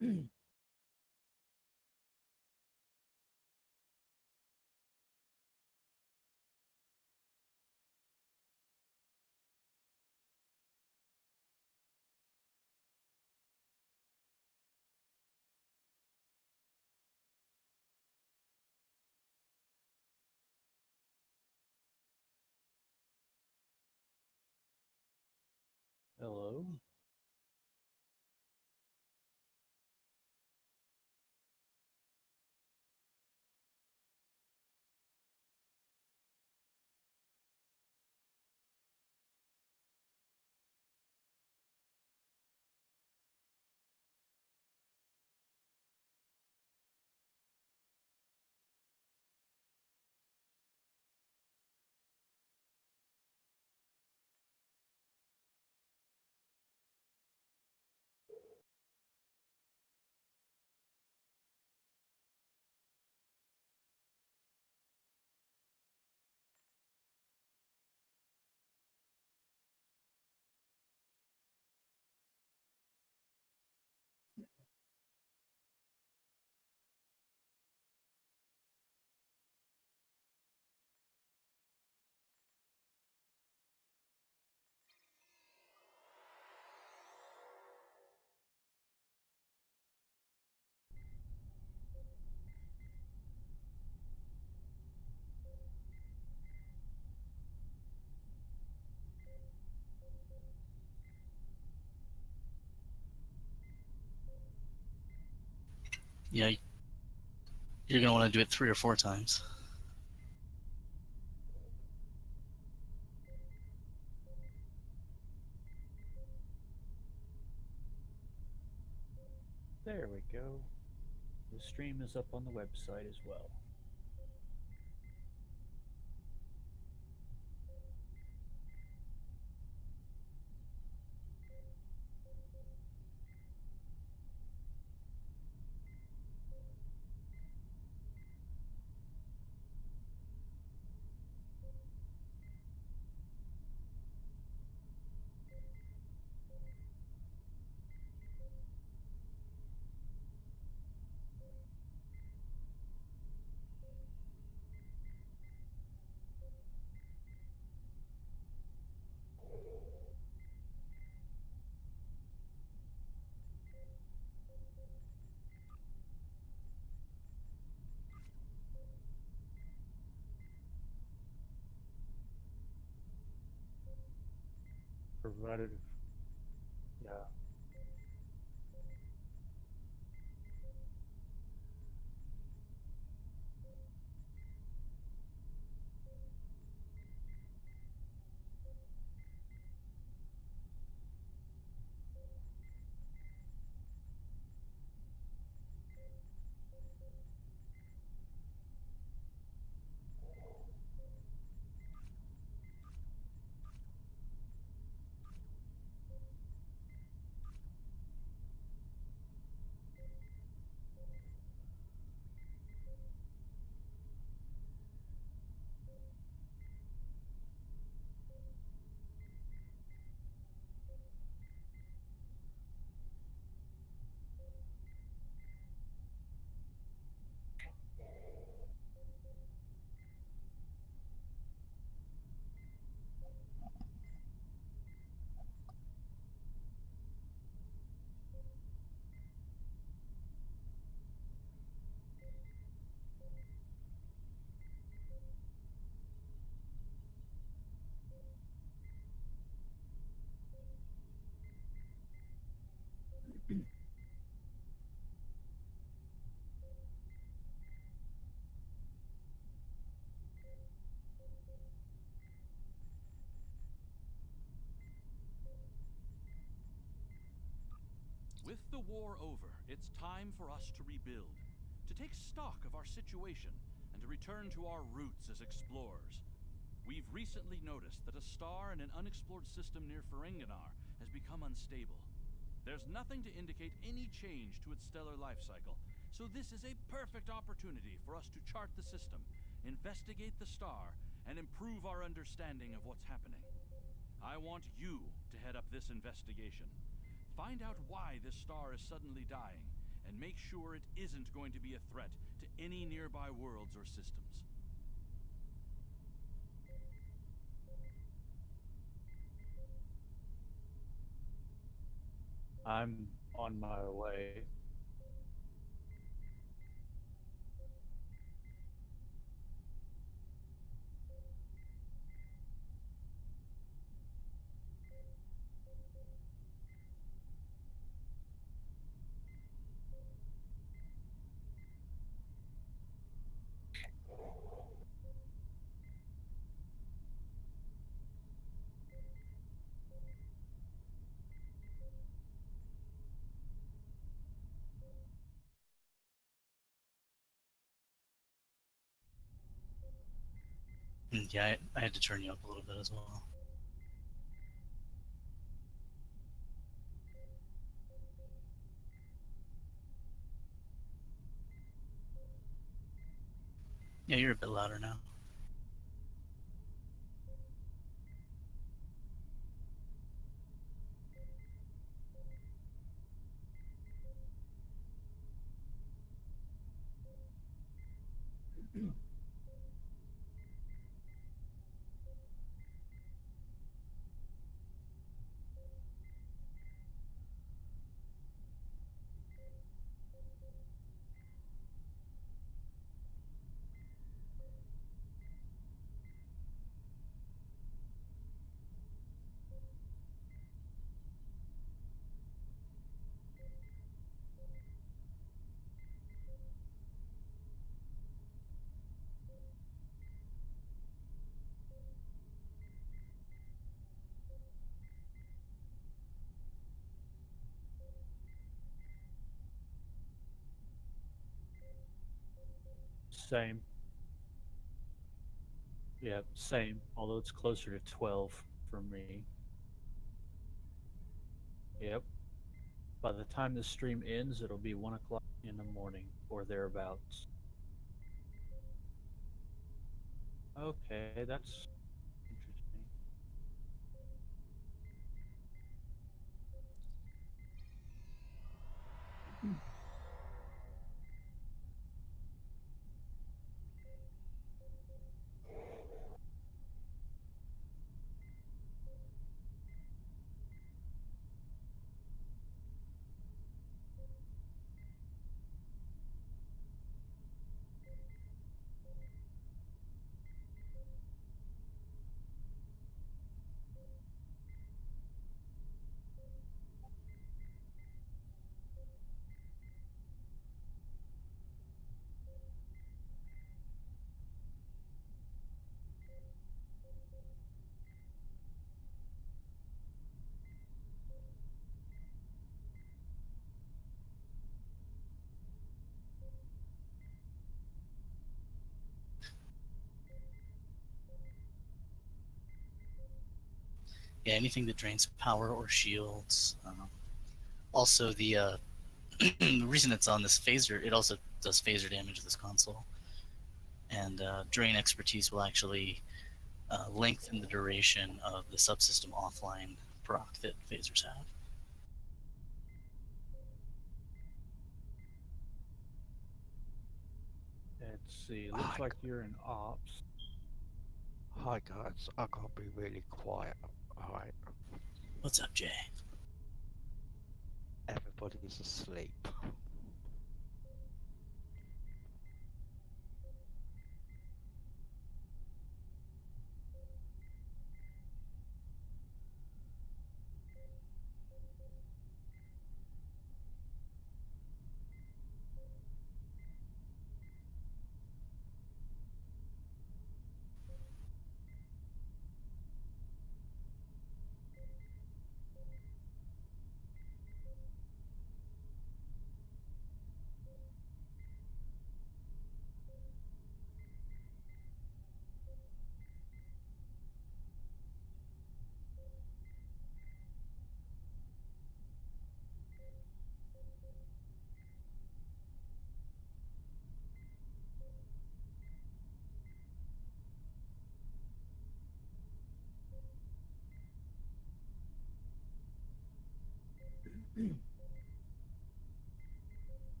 Hello. Yeah, you're gonna want to do it 3 or 4 times. There we go. The stream is up on the website as well. Provided, yeah. With the war over, it's time for us to rebuild, to take stock of our situation, and to return to our roots as explorers. We've recently noticed that a star in an unexplored system near Ferenginar has become unstable. There's nothing to indicate any change to its stellar life cycle, so this is a perfect opportunity for us to chart the system, investigate the star, and improve our understanding of what's happening. I want you to head up this investigation. Find out why this star is suddenly dying, and make sure it isn't going to be a threat to any nearby worlds or systems. I'm on my way. Yeah, I had to turn you up a little bit as well. Yeah, you're a bit louder now. Same. Yeah, same. Although it's closer to 12 for me. Yep. By the time the stream ends, it'll be 1 o'clock in the morning or thereabouts. Okay, that's interesting. Yeah, anything that drains power or shields. Also, the the reason it's on this phaser, it also does phaser damage to this console. And drain expertise will actually lengthen the duration of the subsystem offline proc that phasers have. Let's see. Looks like you're in ops. Hi guys, I can't be really quiet. Alright, What's up, Jay? everybody's asleep.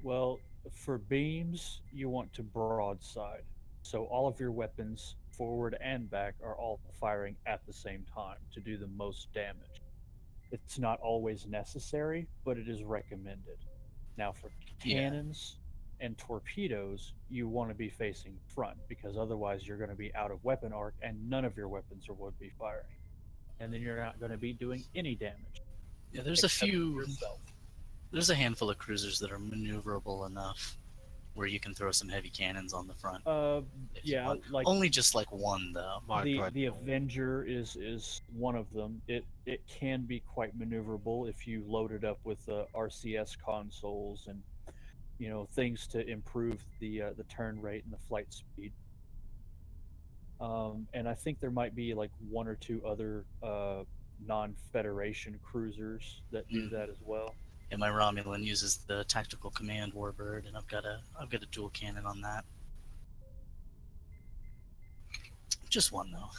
Well, for beams, you want to broadside. So all of your weapons, forward and back, are all firing at the same time to do the most damage. It's not always necessary, but it is recommended. Now, for Yeah, cannons and torpedoes, you want to be facing front because otherwise you're going to be out of weapon arc and none of your weapons are would be firing. And then you're not going to be doing any damage yeah. There's a except few. yourself. There's a handful of cruisers that are maneuverable enough where you can throw some heavy cannons on the front Uh, if you yeah, want. like Only just like one though. My the dreadnought. Avenger is one of them. It can be quite maneuverable if you load it up with RCS consoles and things to improve the turn rate and the flight speed. And I think there might be like one or two other non-Federation cruisers that do Mm. that as well. And my Romulan uses the tactical command warbird, and I've got a dual cannon on that. Just one though.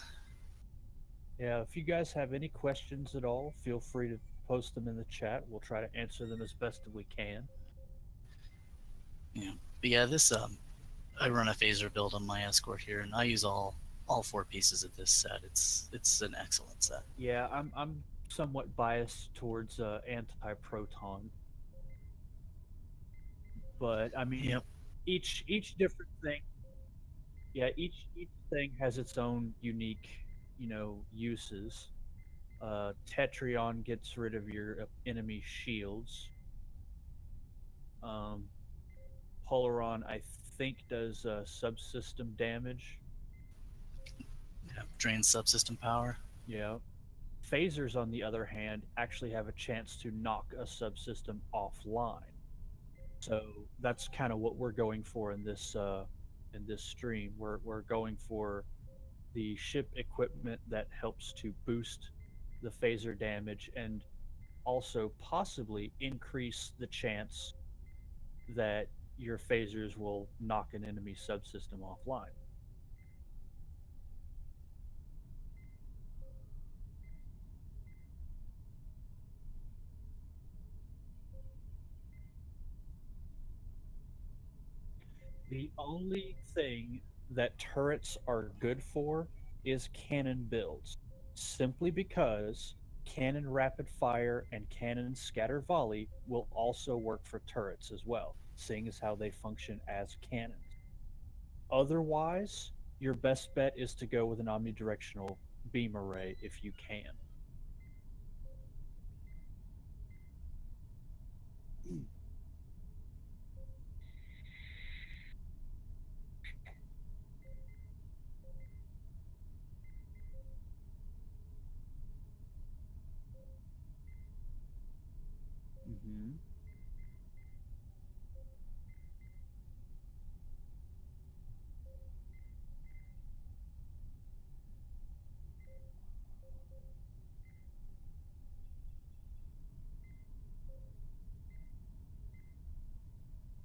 Yeah, if you guys have any questions at all, feel free to post them in the chat. We'll try to answer them as best as we can. Yeah. But yeah, this I run a phaser build on my escort here, and I use all four pieces of this set. It's an excellent set. Yeah, I'm somewhat biased towards anti-proton, but I mean, Yep. each different thing. Yeah, each thing has its own unique, uses. Tetrion gets rid of your enemy shields. Um, Polaron, I think, does subsystem damage. Yeah. Drains subsystem power. Yeah. Phasers, on the other hand, actually have a chance to knock a subsystem offline. So that's kind of what we're going for in this stream. We're going for the ship equipment that helps to boost the phaser damage and also possibly increase the chance that your phasers will knock an enemy subsystem offline. The only thing that turrets are good for is cannon builds, simply because cannon rapid fire and cannon scatter volley will also work for turrets as well, seeing as how they function as cannons. Otherwise, your best bet is to go with an omnidirectional beam array if you can. Hmm.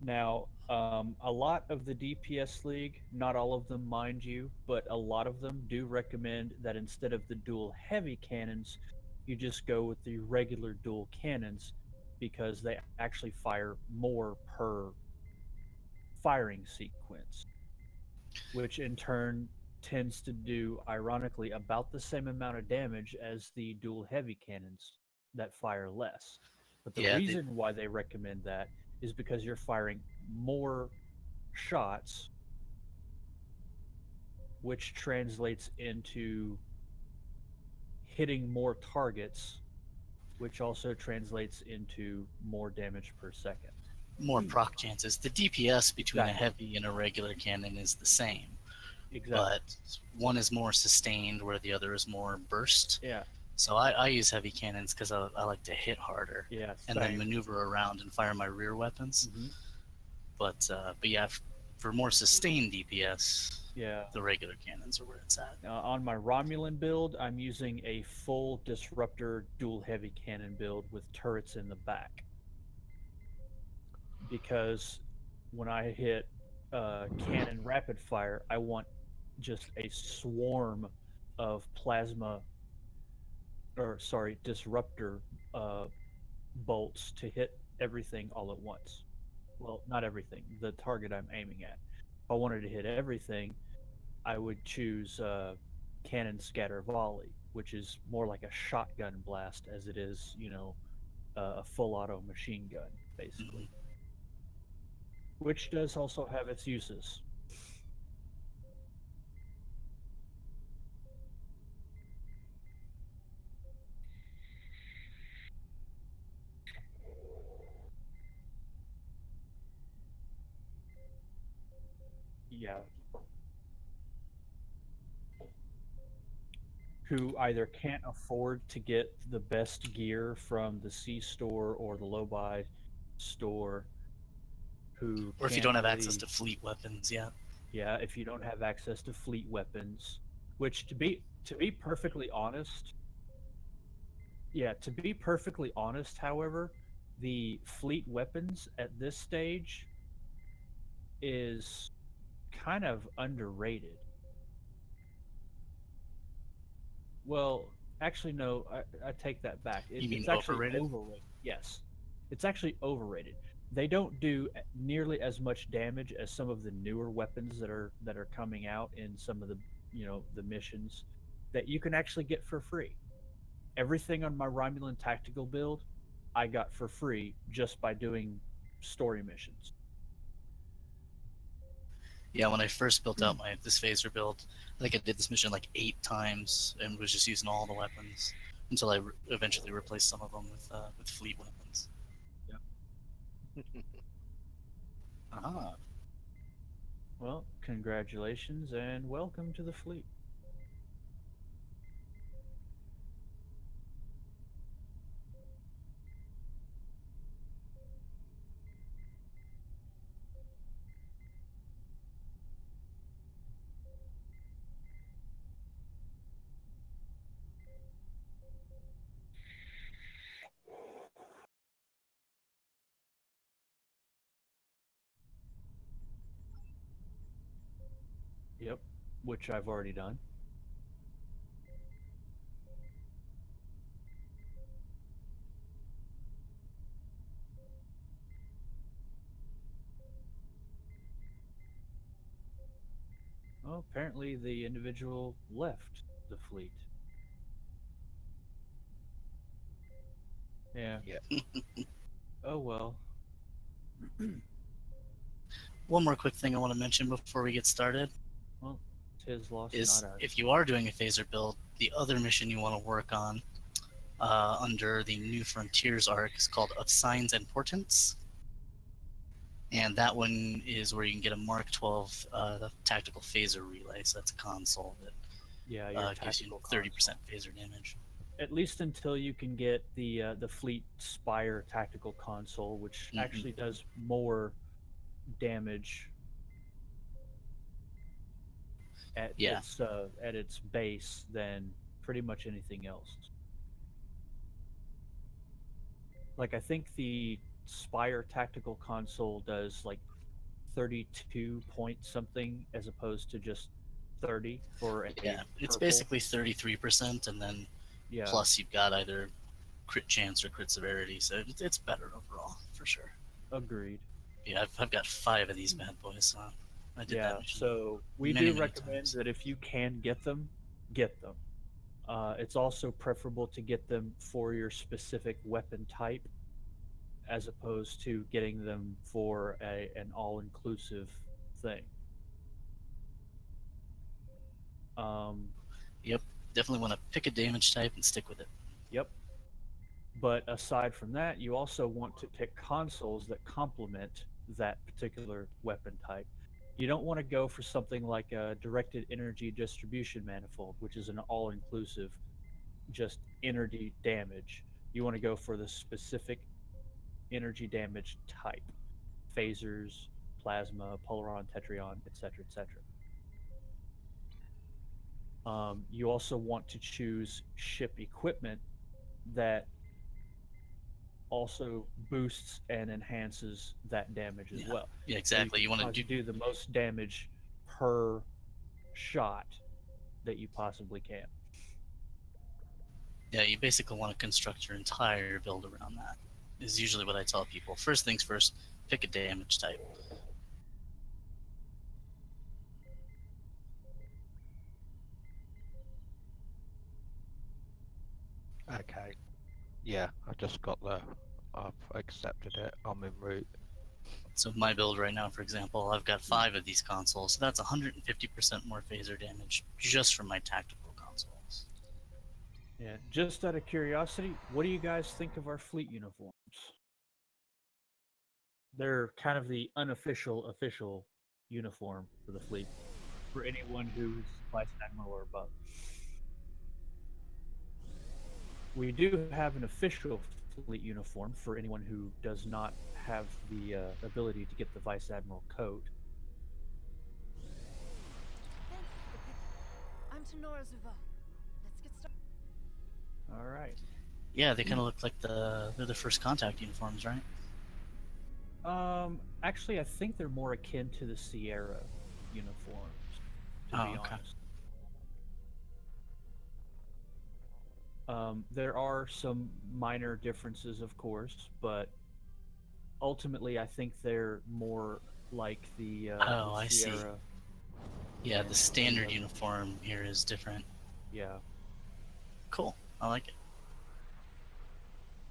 Now, a lot of the DPS League, not all of them, mind you, but a lot of them do recommend that instead of the dual heavy cannons, you just go with the regular dual cannons because they actually fire more per firing sequence, which in turn tends to do, ironically, about the same amount of damage as the dual heavy cannons that fire less. But the Yeah. reason why they recommend that is because you're firing more shots, which translates into hitting more targets, which also translates into more damage per second. More proc chances. The DPS between a Exactly. heavy and a regular cannon is the same, Exactly. but one is more sustained where the other is more burst. Yeah. So I use heavy cannons because I like to hit harder Yeah. and then Same. maneuver around and fire my rear weapons. Hmm. But yeah, for more sustained DPS, Yeah. the regular cannons are where it's at. On my Romulan build, I'm using a full disruptor dual heavy cannon build with turrets in the back because when I hit cannon rapid fire, I want just a swarm of plasma, or sorry, disruptor uh, bolts to hit everything all at once. Well, not everything. The target I'm aiming at. If I wanted to hit everything, I would choose cannon scatter volley, which is more like a shotgun blast as it is, a full auto machine gun, basically. Mhm. Which does also have its uses. Yeah, who either can't afford to get the best gear from the C store or the low buy store, who Or if you can't don't have access really, to fleet weapons, yeah. yeah, if you don't have access to fleet weapons, which to be perfectly honest, yeah, to be perfectly honest, however, the fleet weapons at this stage is kind of underrated. Well, actually, no, I take that back. You mean It's actually overrated? overrated. Yes, it's actually overrated. They don't do nearly as much damage as some of the newer weapons that are coming out in some of the the missions that you can actually get for free. Everything on my Romulan tactical build, I got for free just by doing story missions. Yeah, when I first built out my this phaser build, I think I did this mission like 8 times and was just using all the weapons until I eventually replaced some of them with fleet weapons. Yep. Ah, Well, congratulations and welcome to the fleet. Yep, which I've already done. Well, apparently the individual left the fleet. Yeah. Yeah. Oh well. one more quick thing I want to mention before we get started Well, it's his loss, not is ours. if you are doing a phaser build, the other mission you want to work on under the New Frontiers arc is called Of Signs and Portents. And that one is where you can get a Mark 12 tactical phaser relay. So that's a console that Yeah, your gives you tactical 30% console. phaser damage. At least until you can get the Fleet Spire tactical console, which Hmm. actually does more damage Yeah, at its base than pretty much anything else. Like I think the Spire tactical console does like 32 point something as opposed to just 30 for a yeah. It's purple. basically 33%, and then Yeah, plus you've got either crit chance or crit severity. So it's better overall, for sure. agreed. Yeah, I've got 5 of these bad boys, so I did that Yeah, mission so we many, do many recommend times. that if you can get them, get them. It's also preferable to get them for your specific weapon type as opposed to getting them for an all-inclusive thing. Um, Yep, definitely want to pick a damage type and stick with it. yep. But aside from that, you also want to pick consoles that complement that particular weapon type. You don't want to go for something like a directed energy distribution manifold, which is an all inclusive, just energy damage. You want to go for the specific energy damage type phasers, plasma, polaron, tetrion, etc., etc. You also want to choose ship equipment that also boosts and enhances that damage as Yeah, well. yeah, So you exactly. can You want to do do the most damage per shot that you possibly can. Yeah, you basically want to construct your entire build around that. Is usually what I tell people. First things first, pick a damage type. Okay. Yeah, I just got the. I've accepted it. I'm en route. So my build right now, for example, I've got 5 of these consoles, so that's 150% more phaser damage just from my tactical consoles. Yeah, just out of curiosity, what do you guys think of our fleet uniforms? They're kind of the unofficial official uniform for the fleet for anyone who's vice admiral or above. We do have an official fleet uniform for anyone who does not have the ability to get the vice admiral coat. I'm Tenora Zuva. Let's get started. All right. Yeah, they kind of look like they're the first contact uniforms, right? Actually, I think they're more akin to the Sierra uniforms, to be okay. honest. There are some minor differences, of course, but ultimately, I think they're more like the I see. Sierra. Yeah, and the standard the, uniform here is different. Yeah. Cool. I like it.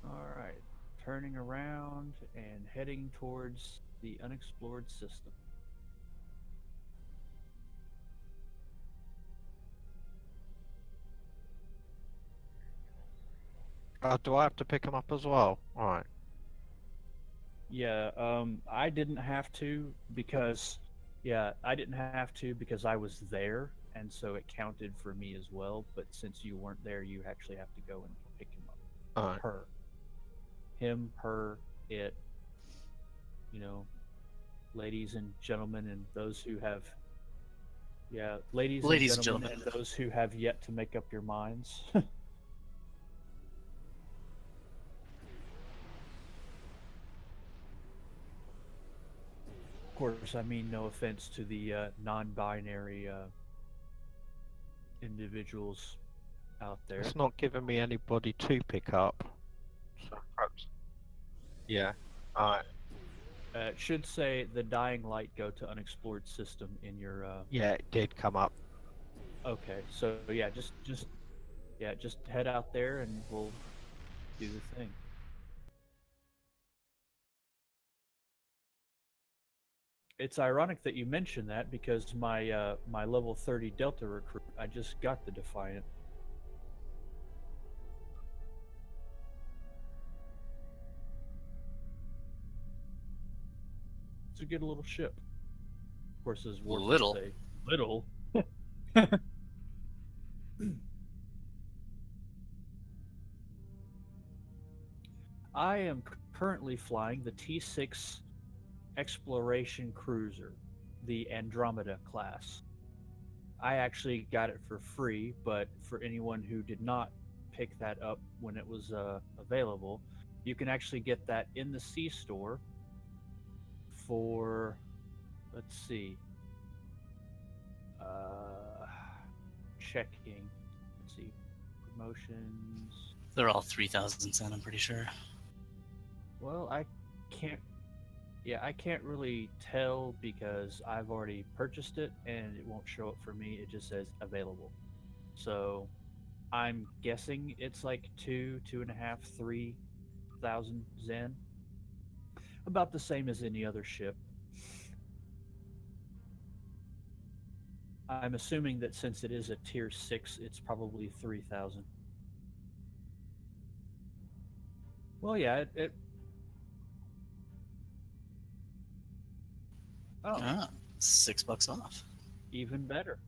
All right. Turning around and heading towards the unexplored system. Do I have to pick him up as well? All right. Yeah, I didn't have to because, I didn't have to because I was there, and so it counted for me as well. But since you weren't there, you actually have to go and pick him up. All right. Her, him, her, it. You know, ladies and gentlemen, and those who have, ladies Ladies and and gentlemen, gentlemen. and those who have yet to make up your minds. Of course, I mean no offense to the non-binary individuals out there. It's not giving me anybody to pick up. So perhaps. Yeah. All right. It should say the dying light go to unexplored system in your. Yeah, it did come up. Okay, so yeah, just head out there and we'll do the thing. It's ironic that you mentioned that because my level 30 Delta recruit, I just got the Defiant. It's a good little ship. Of course, as Worf would Little. say, little. I am currently flying the T6 exploration cruiser, the Andromeda class. I actually got it for free, but for anyone who did not pick that up when it was available, you can actually get that in the C store for, let's see, checking. Let's see, promotions. They're all 3,000 cent, I'm pretty sure. Well, can't. Yeah, I can't really tell because I've already purchased it and it won't show up for me. It just says available. So I'm guessing it's like 2.5, 3,000 Zen. About the same as any other ship. I'm assuming that since it is a tier 6, it's probably 3,000. Well, yeah, it Oh, Ah, $6 off. even better.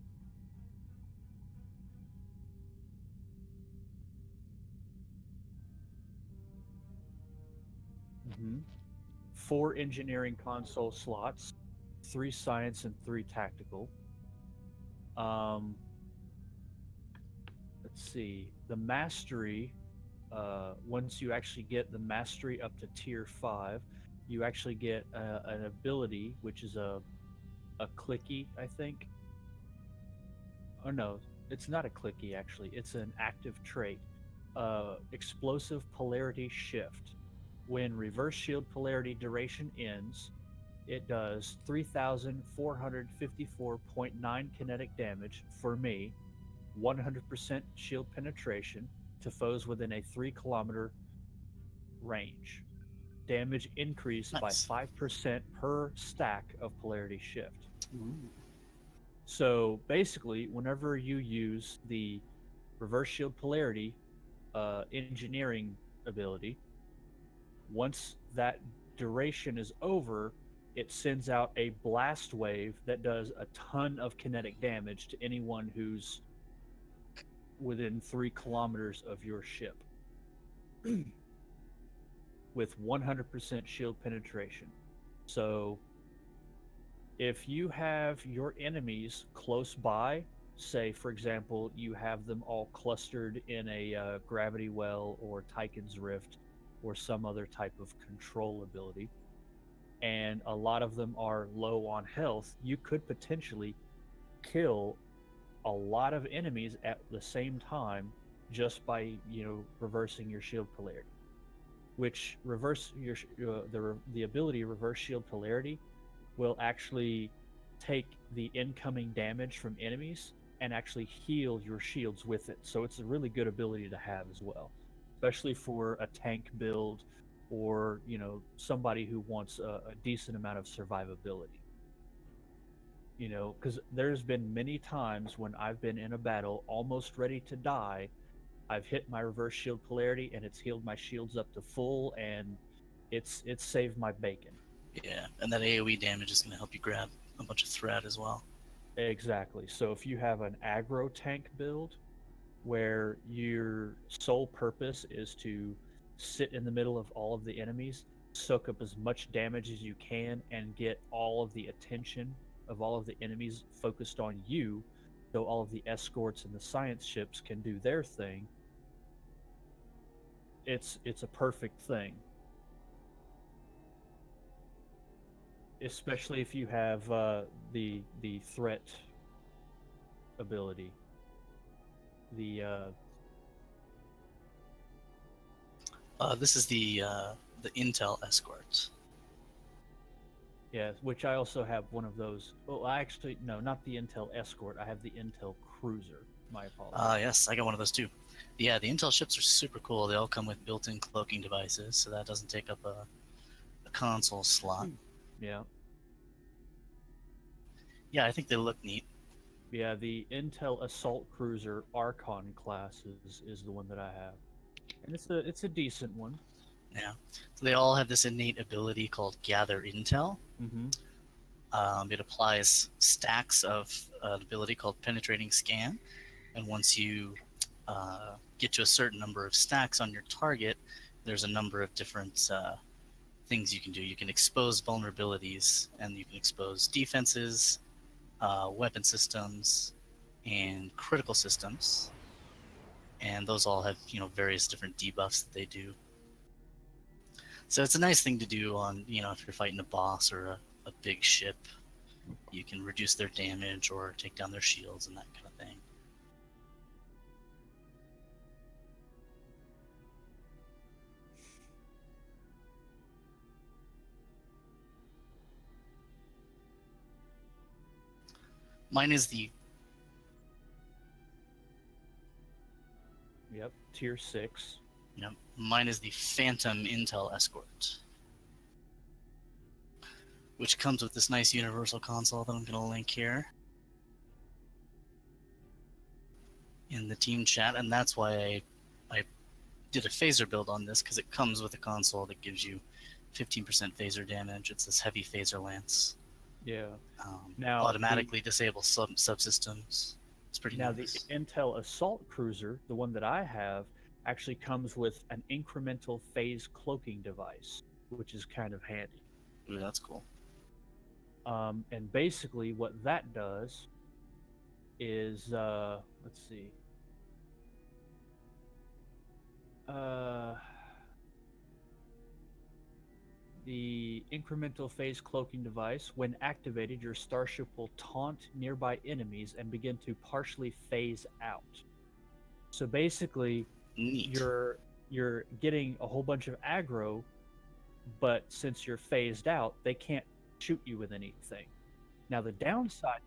Mm-hmm. 4 engineering console slots, 3 science and 3 tactical. Um, let's see. The mastery, once you actually get the mastery up to tier 5, you actually get an ability, which is a clicky, I think. Oh no, it's not a clicky actually. It's an active trait. Explosive polarity shift. when reverse shield polarity duration ends, it does 3,454.9 kinetic damage for me, 100% shield penetration to foes within a 3 kilometer range. Damage increased by Nice. 5% per stack of polarity shift. Ooh. So basically, whenever you use the reverse shield polarity engineering ability, once that duration is over, it sends out a blast wave that does a ton of kinetic damage to anyone who's within 3 kilometers of your ship with 100% shield penetration. So if you have your enemies close by, say for example you have them all clustered in a gravity well or Tychon's Rift or some other type of control ability, and a lot of them are low on health, you could potentially kill a lot of enemies at the same time just by reversing your shield polarity. Which reverse your the ability reverse shield polarity will actually take the incoming damage from enemies and actually heal your shields with it. So it's a really good ability to have as well, especially for a tank build or somebody who wants a decent amount of survivability. Because there's been many times when I've been in a battle almost ready to die, I've hit my reverse shield polarity and it's healed my shields up to full, and it's saved my bacon. Yeah, and that AoE damage is going to help you grab a bunch of threat as well. Exactly. So if you have an aggro tank build where your sole purpose is to sit in the middle of all of the enemies, soak up as much damage as you can, and get all of the attention of all of the enemies focused on you, so all of the escorts and the science ships can do their thing, it's a perfect thing. Especially if you have the threat ability. This is the Intel Escort. Yeah, which I also have one of those. Well, I actually no, not the Intel Escort. I have the Intel Cruiser. My apologies. Yes, I got one of those too. Yeah, the Intel ships are super cool. They all come with built-in cloaking devices, so that doesn't take up a console slot. Yeah. Yeah, I think they look neat. Yeah, the Intel Assault Cruiser Archon class is the one that I have, and it's a decent one. Yeah, so they all have this innate ability called Gather Intel. Mm-hmm. It applies stacks of an ability called Penetrating Scan, and once you get to a certain number of stacks on your target, there's a number of different things you can do. You can expose vulnerabilities, and you can expose defenses, weapon systems, and critical systems, and those all have various different debuffs that they do. So it's a nice thing to do on if you're fighting a boss or a big ship. You can reduce their damage or take down their shields and that kind of thing. Mine is the Yep, tier 6. mine is the Phantom Intel Escort, which comes with this nice universal console that I'm going to link here in the team chat, and that's why I did a phaser build on this, because it comes with a console that gives you 15% phaser damage. It's this heavy phaser lance. Yeah. Now automatically disable subsystems. It's pretty now nice. The Intel Assault Cruiser, the one that I have, actually comes with an incremental phase cloaking device, which is kind of handy. Ooh, that's cool. And basically what that does is let's see. The incremental phase cloaking device, when activated, your starship will taunt nearby enemies and begin to partially phase out. So basically, Neat. you're getting a whole bunch of aggro but since you're phased out, they can't shoot you with anything. Now the downside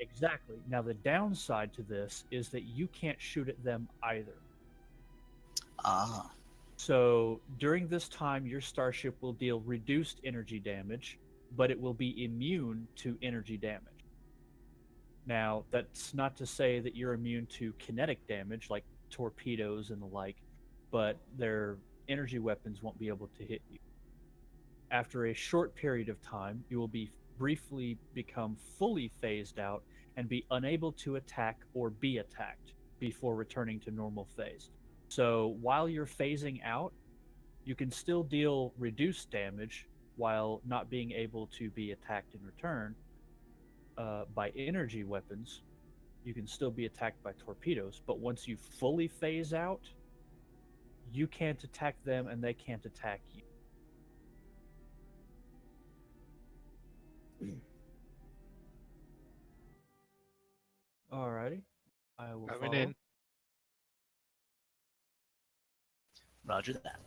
Exactly. Now the downside to this is that you can't shoot at them either. Ah, So during this time, your starship will deal reduced energy damage, but it will be immune to energy damage. Now, that's not to say that you're immune to kinetic damage like torpedoes and the like, but their energy weapons won't be able to hit you. After a short period of time, you will be briefly become fully phased out and be unable to attack or be attacked before returning to normal phase. So while you're phasing out, you can still deal reduced damage while not being able to be attacked in return by energy weapons. You can still be attacked by torpedoes, but once you fully phase out, you can't attack them and they can't attack you. Alrighty. I will Coming follow. in. roger that.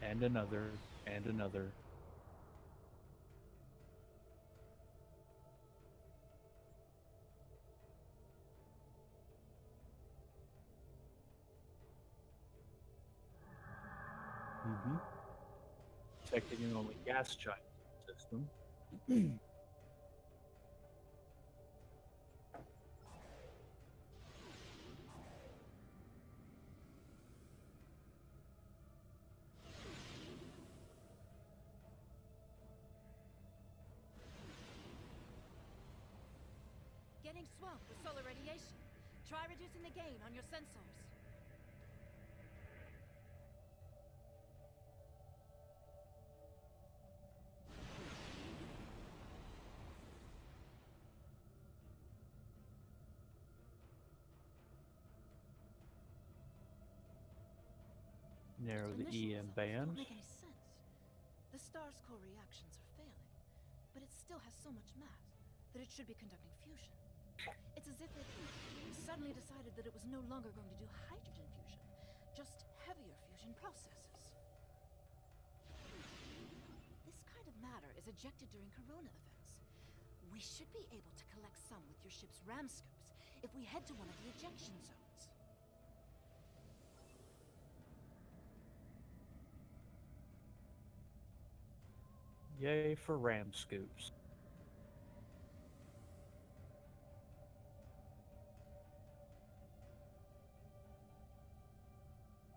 And another, and another. Mm-hmm. Detecting an only gas giant system. Getting swamped with solar radiation. Try reducing the gain on your sensors. Narrow the Initial EM results band. don't make any sense. The star's core reactions are failing, but it still has so much mass that it should be conducting fusion. It's as if it suddenly decided that it was no longer going to do hydrogen fusion, just heavier fusion processes. This kind of matter is ejected during corona events. We should be able to collect some with your ship's ram scopes if we head to one of the ejection zones. Yay for ram scoops.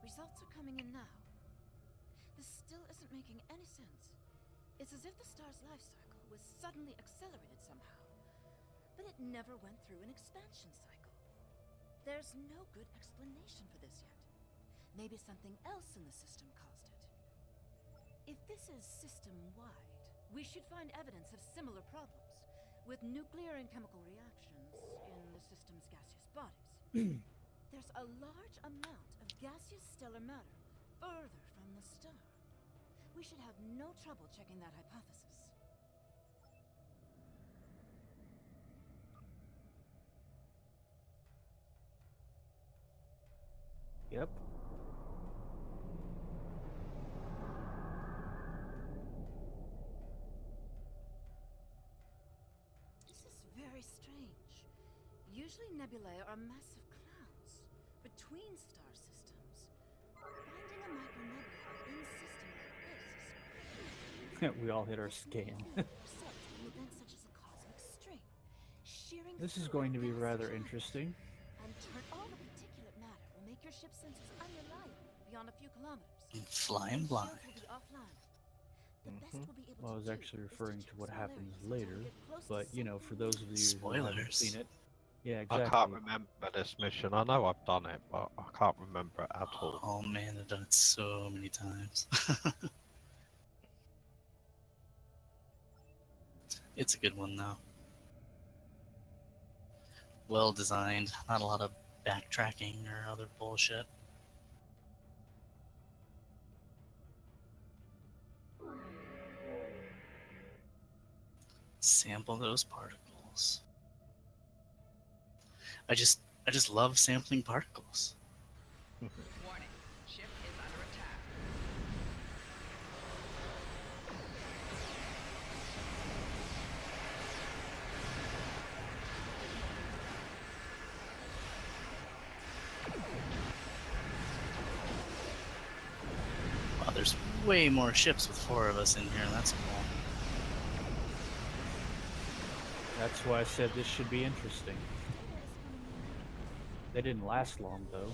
Results are coming in now. This still isn't making any sense. It's as if the star's life cycle was suddenly accelerated somehow, but it never went through an expansion cycle. There's no good explanation for this yet. Maybe something else in the system caused it. If this is system-wide, we should find evidence of similar problems, with nuclear and chemical reactions in the system's gaseous bodies. There's a large amount of gaseous stellar matter further from the star. We should have no trouble checking that hypothesis. Yep. This is very strange. Usually nebulae are massive clouds between star systems. Finding a micronebula in a system like this is We all hit our This scan. may result in events such as a cosmic string, shearing This is through going to be gas rather giants, interesting. and turn all the particulate matter will make your ship's sensors unreliable beyond a few kilometers. Flying blind. Shields will be offline. The best Mhm. we'll be able Well, I to was do actually is referring to check what small happens areas until we later, get close to but you know, for those of you who haven't Spoilers. seen it, yeah, I exactly. can't remember this mission. I know I've done it, but I can't remember it at all. Oh man, I've done it so many times. It's a good one though. Well designed, not a lot of backtracking or other bullshit. Sample those particles. I just love sampling particles. Warning. Ship is under attack. Wow, there's way more ships with 4 of us in here. That's cool. That's why I said this should be interesting. They didn't last long, though.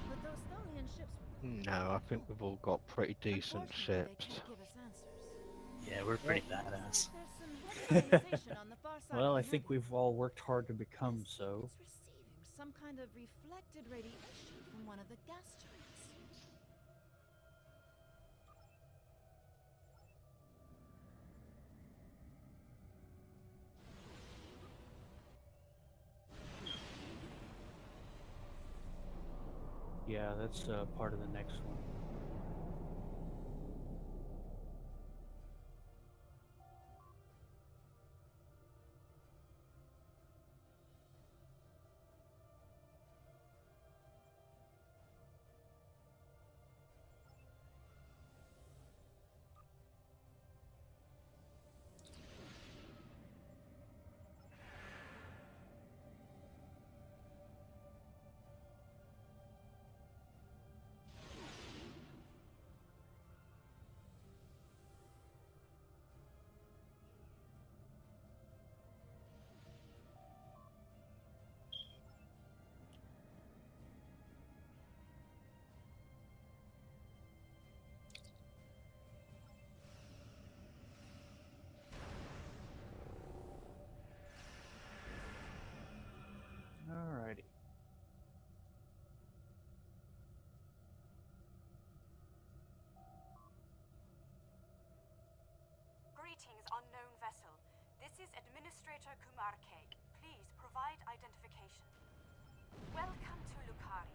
But those Tholian ships were No, I think we've all got pretty decent Unfortunately, they ships. can't give us answers. Yeah, we're pretty Looks badass. like there's some heavy ionization on the far side Well, of I the think nebula. we've all worked hard to become This so. is receiving some kind of reflected radiation from one of the gas giants. Yeah, that's part of the next one. Alrighty. Greetings, unknown vessel. This is Administrator Kumar K. Please provide identification. Welcome to Lucaria.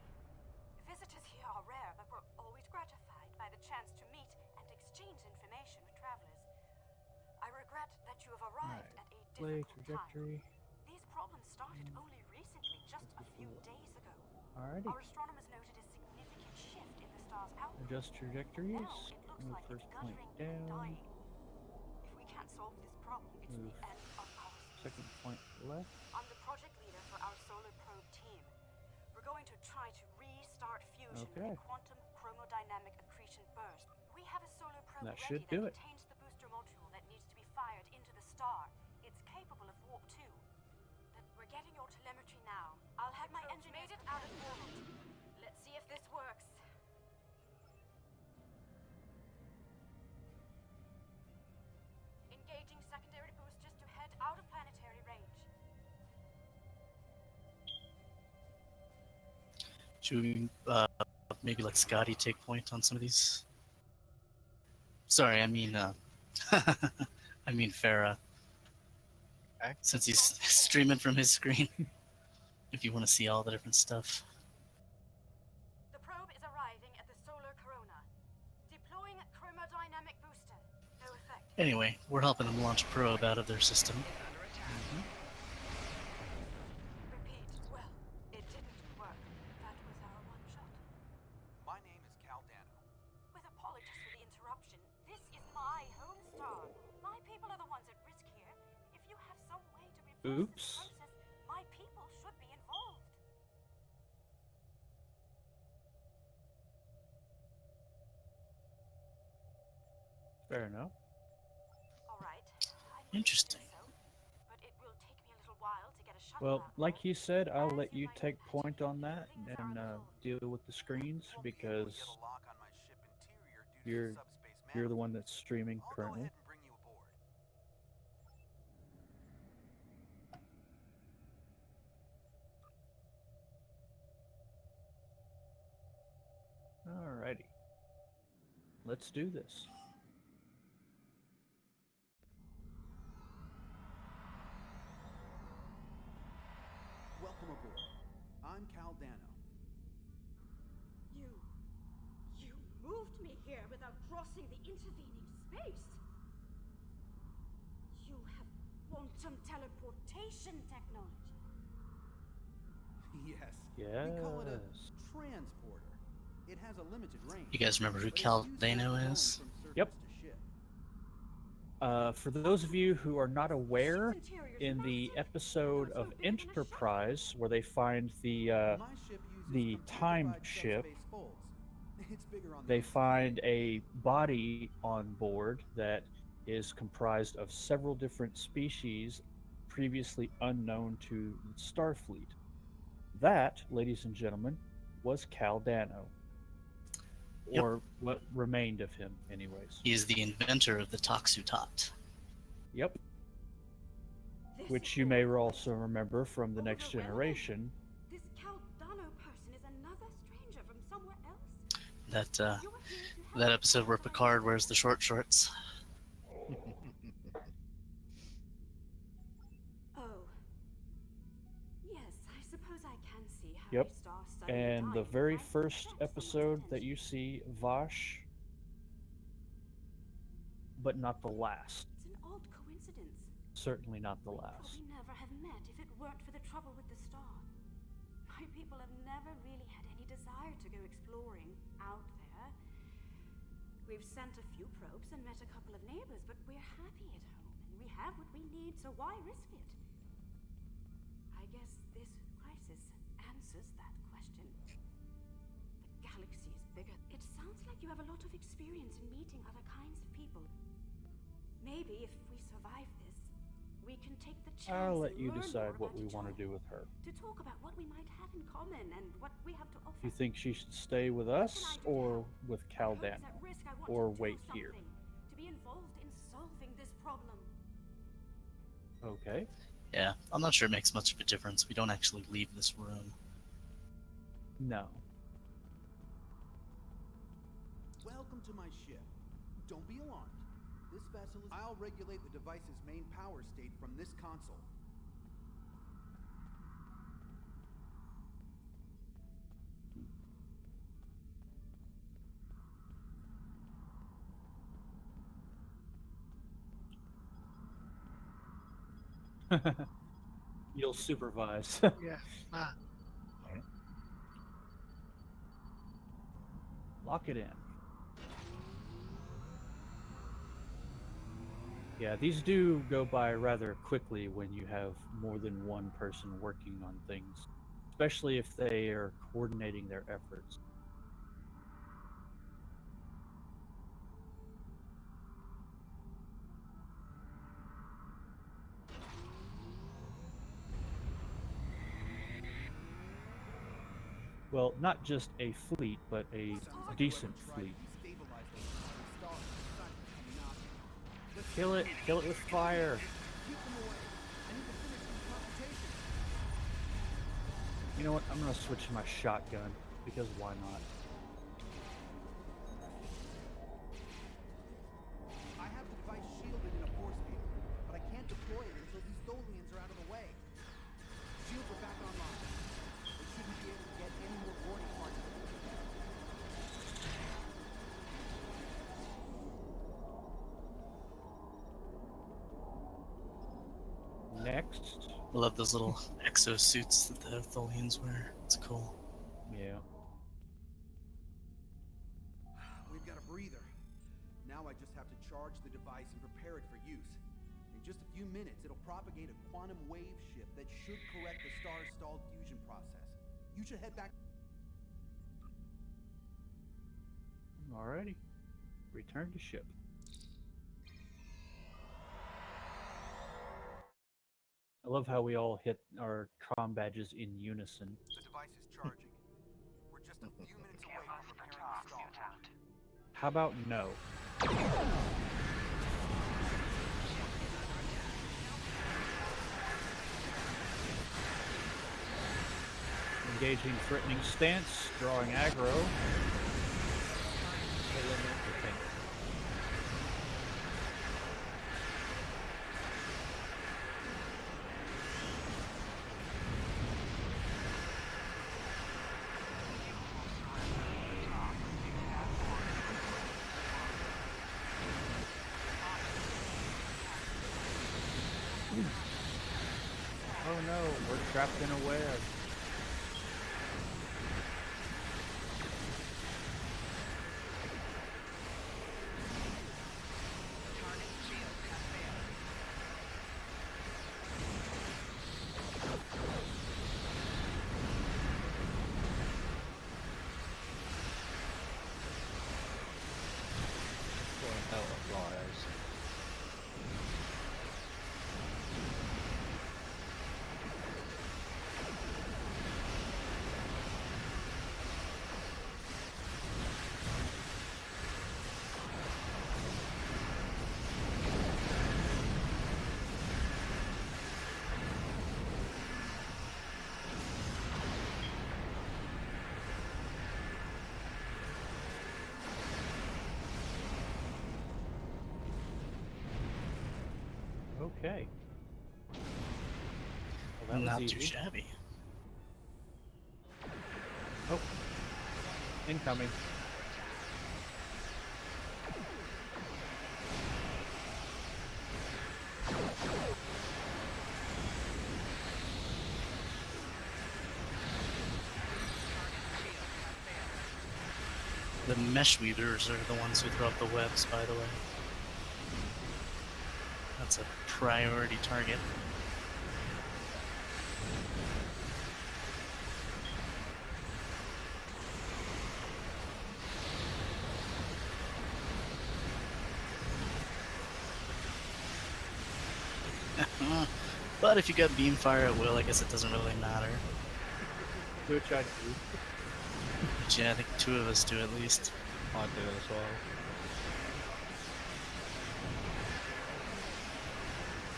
Visitors here are rare, but we're always gratified by the chance to meet and exchange information with travelers. I regret that you have arrived at a Play difficult trajectory. time. These problems started only recently, just a few days ago. Alrighty. Our astronomers noted a significant shift in the star's output. Adjust trajectories. Now it looks Move like first it's point guttering and down. dying. If we can't solve this problem, it's Move the end of our species. second point left. I'm the project leader for our solar probe team. We're going to try to restart fusion Okay. with a quantum chromodynamic accretion burst. We have a solar probe That ready should that do it. contains the booster module that needs to be fired into the star. It's capable of warp 2. We're getting your telemetry now. I'll have my engineers made it out of orbit. Let's see if this works. Engaging secondary boosters to head out of planetary range. Should we maybe let Scotty take point on some of these? Sorry, I mean I mean Farah. Okay. Since he's streaming from his screen. If you want to see all the different stuff. The probe is arriving at the solar corona. Deploying chromodynamic booster. No effect. Anyway, we're helping them launch a probe out of their system. Is under attack. Repeat. Well, it didn't work. That was our one shot. My name is Caldano. With apologies for the interruption, this is my home star. My people are the ones at risk here. If you have some way to reverse Oops. this process, my people should be involved. Fair enough. All right. Interesting. But it will take me a little while to get a shuttle Well, out like there. you said, I'll As let you you might take imagine, point on that things are and involved. deal with the screens Won't be able to because get a lock on my ship interior due to you're the subspace you're the manifold. one that's streaming I'll go currently. ahead and bring you aboard. Alrighty. Let's do this. Welcome aboard. I'm Caldano. You moved me here without crossing the intervening space. You have quantum teleportation technology. Yes. Yes. We call it a transporter. It has a limited range. You guys remember who but it's useful Caldano for going is? from surface Yep. to ship. For those of you who are not aware, Ship's interior's in the massive. episode Well, of it's no bigger than a Enterprise, where they find the My ship uses the time computer-defined ship, subspace folds. It's bigger on the they inside. find a body on board that is comprised of several different species previously unknown to Starfleet. That, ladies and gentlemen, was Caldano. Yep. Or what remained of him, anyways. He is the inventor of the Toxutot. Yep. This Which is you may all also remember from The Next overwhelming. Generation. This Caldano person is another stranger from somewhere else. That You were here to help that us episode where solve our Picard wears mystery. the short shorts. Oh. Yes, I suppose I can see how Yep. a star suddenly And the dying very might first attract someone's episode that attention. you see Vosh, but not the last. It's an odd coincidence. Certainly not the We'd last. probably never have met if it weren't for the trouble with the star. My people have never really had any desire to go exploring out there. We've sent a few probes and met a couple of neighbors, but we're happy at home, and we have what we need, so why risk it? I guess this crisis answers that question. The galaxy is bigger. It sounds like you have a lot of experience in meeting other kinds of people. Maybe if we survive this, we can take the chance I'll let and you learn decide more what about we each want to other, do with her. to talk about what we might have in common and what we have to offer. Do you think she should stay with What us can I do to or help? with My home is Caldano? at risk. I want Or to do wait here? something, to be involved in solving this problem. Okay. Yeah, I'm not sure it makes much of a difference. We don't actually leave this room. No. Welcome to my ship. Don't be alarmed. This vessel is... I'll regulate the device's main power state from this console. You'll supervise. Yeah. Ah. Lock it in. Yeah, these do go by rather quickly when you have more than one person working on things, especially if they are coordinating their efforts. Well, not just a fleet, but a decent fleet. Kill it with fire. You know what? I'm gonna switch to my shotgun because why not? I have the device shielded in a force field, but I can't deploy it until these Tholians are out of the way. Shields are back online. They shouldn't be able to get any more warning parts. Next. I love those little exosuits that the Tholians wear. It's cool. Yeah. We've got a breather. Now I just have to charge the device and prepare it for use. In just a few minutes, it'll propagate a quantum wave shift that should correct the star's stalled fusion process. You should head back. Alrighty. Return to ship. I love how we all hit our comm badges in unison. The device is charging. We're just a few minutes away from repairing the stall. How about no? Engaging threatening stance, drawing aggro. Okay. Oh no, we're trapped in a web. Okay. Well, that Not was too easy. shabby. Oh, incoming. The mesh weavers are the ones who throw up the webs, by the way. That's a priority target. But if you got beam fire at will, I guess it doesn't really matter. Which I do. But yeah, I think 2 of us do at least. I do as well.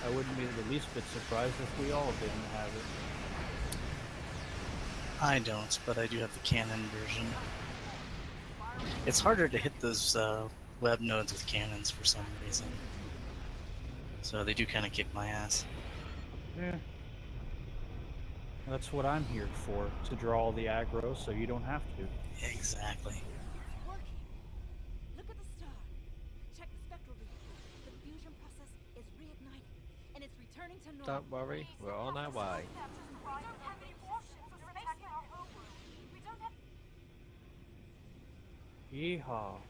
I wouldn't be the least bit surprised if we all didn't have it. I don't, but I do have the cannon version. It's harder to hit those web nodes with cannons for some reason. So they do kind of kick my ass. Yeah. That's what I'm here for, to draw all the aggro so you don't have to. Exactly. It's working. Look at the star. Check the spectral beam. The fusion process is reigniting, and it's returning to normal. Don't worry, we're on our way. We don't have any warships or protecting our homeworld. We don't have... Yeehaw.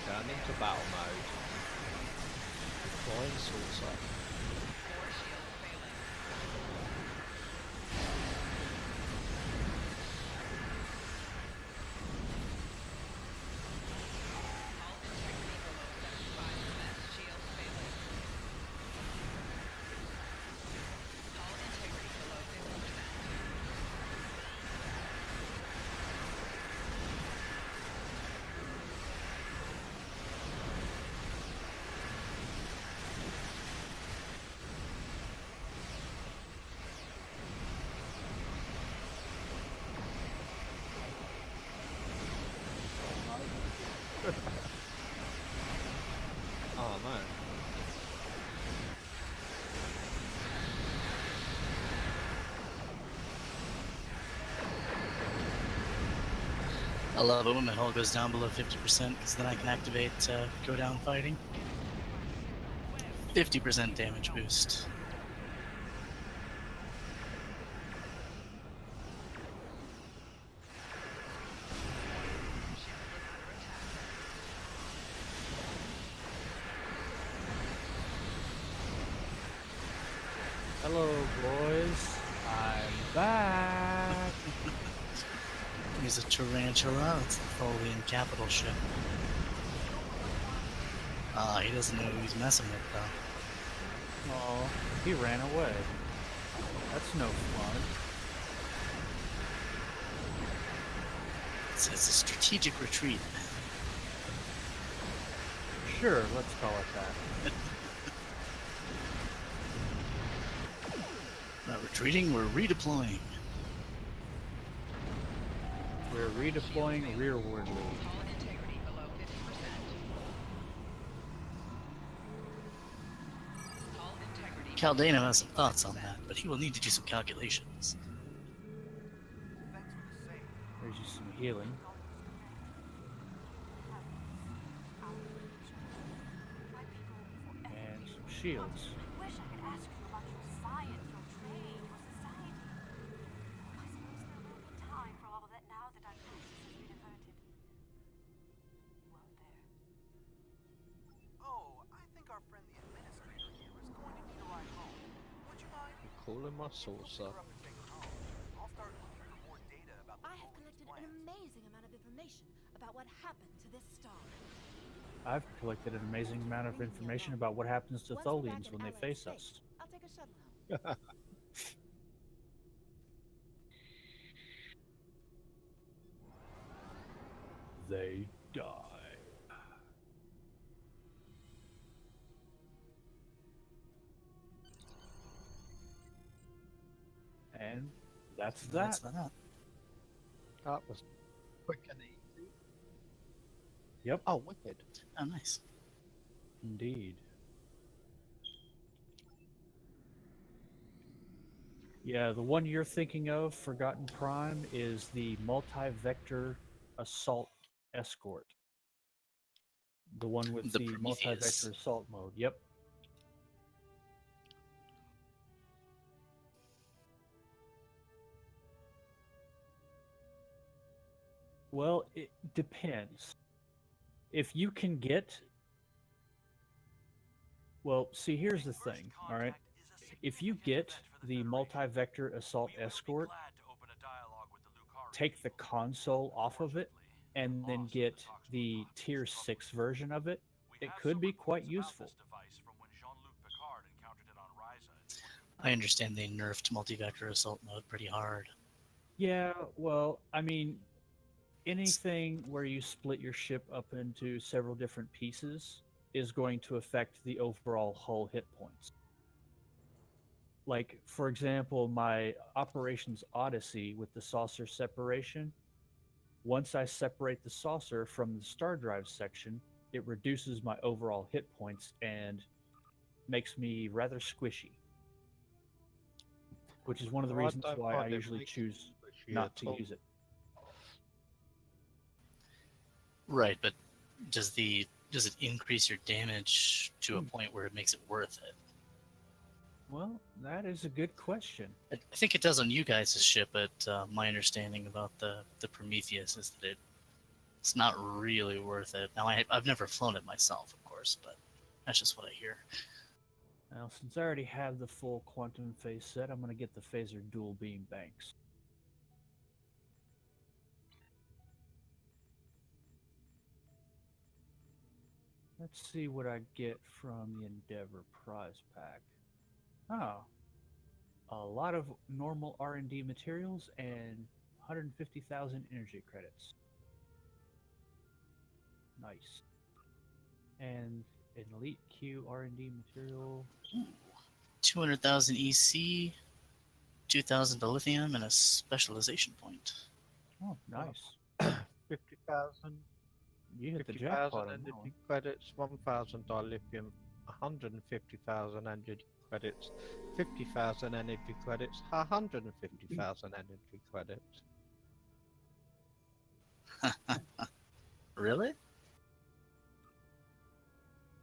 Turn into battle mode. Flying saucer. Oh no. I love it when my hull goes down below 50% because then I can activate go down fighting. 50% damage boost. Hello, boys. I'm back. He's a tarantula. It's the Tholian capital ship. Ah, he doesn't know who he's messing with, though. Oh, he ran away. That's no fun. It's a strategic retreat. Sure, let's call it that. Not retreating, we're redeploying. We're redeploying rearwardly. Hull integrity below 50%. Hull integrity. Caldano has some thoughts on that, but he will need to do some calculations. There's you some healing. And some shields. I wish I could ask you about your science, your trade, your society. I suppose there will be time for all of that now that our crisis has been averted. Won't there? Oh, I think our friend the administrator here is going to need a ride home. Would you mind? You're calling my saucer. Up and take her home. I'll start looking for more data about the I have Tholian collected plans. an amazing amount of information about what happened to this star. I've collected an amazing amount of information about what happens to Once we're back Tholians in when they Allied face space, us. I'll take a shuttle home. They die. And that's that. That's that. That was quick and easy. Yep, Oh, wicked. Oh, nice. indeed. Yeah, the one you're thinking of, Forgotten Prime, is the multi-vector assault escort. The one with The the multi-vector Prometheus. assault mode. Yep. Well, it depends. If you can get, well, see, here's the thing, all right? If you get the multi-vector assault escort, take the console off of it, and then get the tier 6 version of it, it could be quite useful. I understand they nerfed multi-vector assault mode pretty hard. Yeah, well, I mean, anything where you split your ship up into several different pieces is going to affect the overall hull hit points. Like, for example, my Operations Odyssey with the saucer separation, once I separate the saucer from the star drive section, it reduces my overall hit points and makes me rather squishy, which is one of the I reasons don't why I find it usually makes choose squishy not at to all. use it. Right, but does it increase your damage to a point where it makes it worth it? Well, that is a good question. I think it does on you guys' ship, but my understanding about the Prometheus is that it's not really worth it. Now, I've never flown it myself, of course, but that's just what I hear. Now, since I already have the full quantum phase set, I'm going to get the phaser dual beam banks. Let's see what I get from the Endeavor prize pack. Oh, a lot of normal R&D materials and 150,000 energy credits. Nice. And an Elite Q R&D material. 200,000 EC, 2,000 to lithium, and a specialization point. Oh, nice. 50,000. You hit the 50,000 jackpot on that one. energy credits, 1,000 dilithium, 150,000 energy credits, 50,000 energy credits, 150,000 energy credits. Really?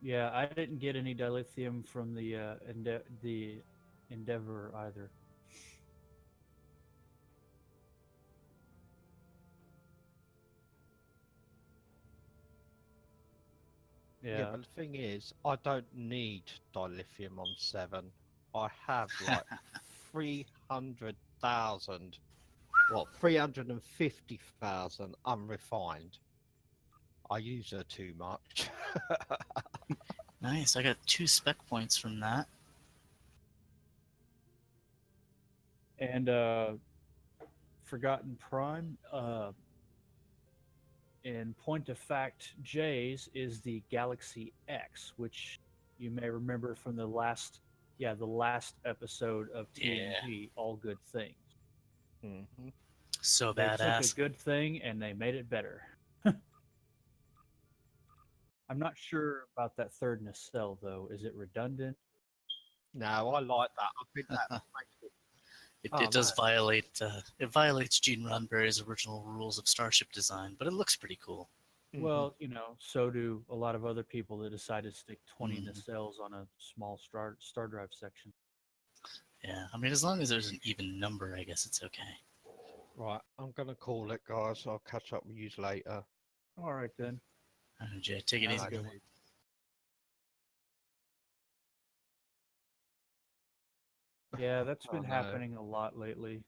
Yeah, I didn't get any dilithium from the Endeavor either. Yeah, but the thing is, I don't need dilithium on 7. I have like 300,000, well, 350,000 unrefined. I use her too much. Nice. I got 2 spec points from that. And Forgotten Prime, in point of fact, Jay's is the Galaxy X, which you may remember from the last episode of TNG, All Good Things. Mm-hmm. So They took a badass. good thing and they made it better. I'm not sure about that third nacelle though. Is it redundant? No, I like that. I think that makes it. It does violate it violates Gene Roddenberry's original rules of starship design, but it looks pretty cool. Well, you know, so do a lot of other people that decide to stick 20 nacelles on a small star drive section. Yeah, I mean, as long as there's an even number, I guess it's okay. Right, I'm gonna call it, guys. I'll catch up with you later. All right then. Jay, take it easy. Yeah, that's Oh, been no. happening a lot lately.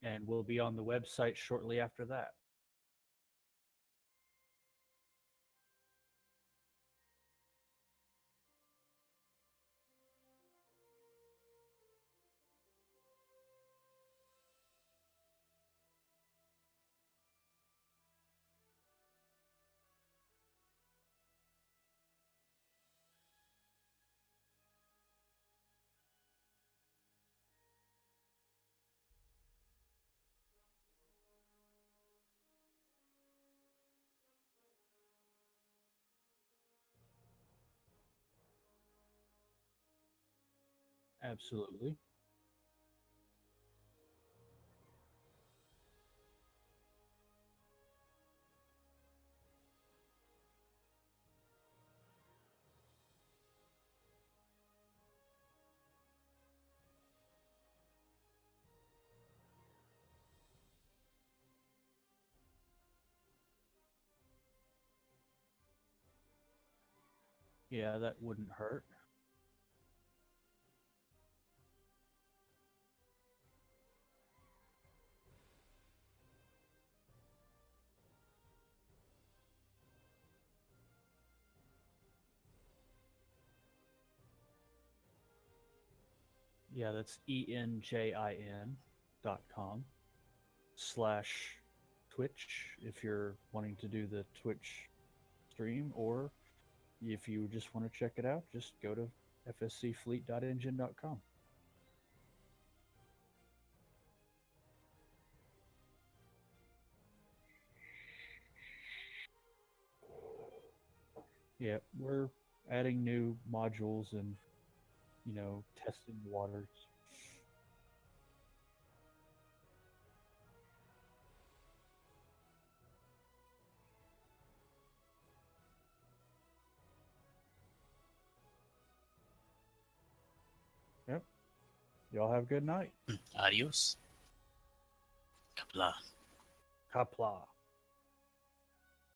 And we'll be on the website shortly after that. Absolutely. Yeah, that wouldn't hurt. Yeah, that's enjin.com/Twitch if you're wanting to do the Twitch stream, or if you just want to check it out, just go to fscfleet.engine.com. Yeah, we're adding new modules and, testing the waters. Yep. Y'all have a good night. Adios. Kapla. Kapla.